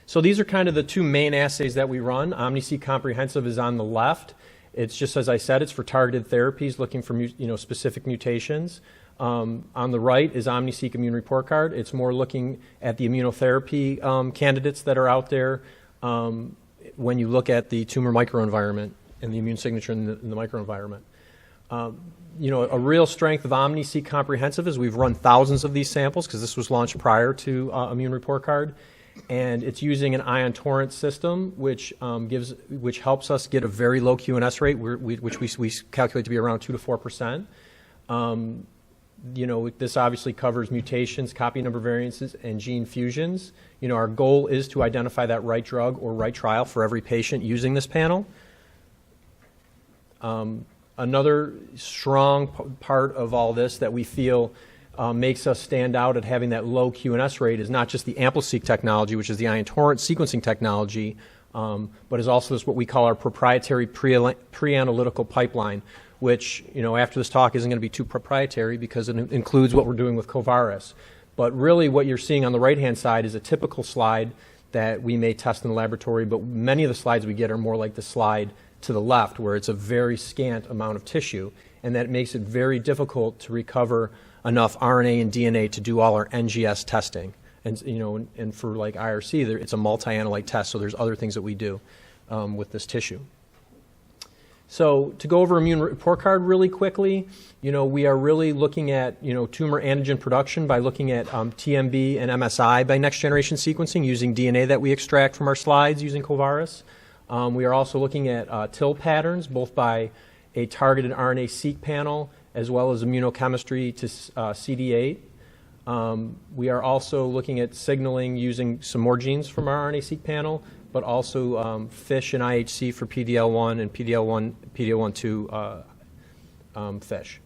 So these are kind of the two main assays that we run. OmniSeq Comprehensive is on the left. It's just, as I said, it's for targeted therapies looking for specific mutations. On the right is OmniSeq Immune Report Card. It's more looking at the immunotherapy candidates that are out there when you look at the tumor microenvironment and the immune signature in the microenvironment. A real strength of OmniSeq Comprehensive is we've run thousands of these samples because this was launched prior to Immune Report Card. And it's using an ion torrent system, which helps us get a very low QNS rate, which we calculate to be around 2 to 4%. This obviously covers mutations, copy number variances, and gene fusions. Our goal is to identify that right drug or right trial for every patient using this panel. Another strong part of all this that we feel makes us stand out at having that low QNS rate is not just the AmpliSeq technology, which is the ion torrent sequencing technology, but is also what we call our proprietary pre-analytical pipeline, which, after this talk isn't going to be too proprietary because it includes what we're doing with Covaris. But really what you're seeing on the right-hand side is a typical slide that we may test in the laboratory, but many of the slides we get are more like the slide to the left, where it's a very scant amount of tissue, and that makes it very difficult to recover enough RNA and DNA to do all our NGS testing. And and for like IRC, it's a multi-analyte test, so there's other things that we do with this tissue. So to go over Immune Report Card really quickly, we are really looking at tumor antigen production by looking at TMB and MSI by next generation sequencing using DNA that we extract from our slides using Covaris. We are also looking at TIL patterns, both by a targeted RNA-seq panel as well as immunochemistry to CD8. We are also looking at signaling using some more genes from our RNA-seq panel, but also FISH and IHC for PD-L1 and PD-L1, PD-L1-2 FISH.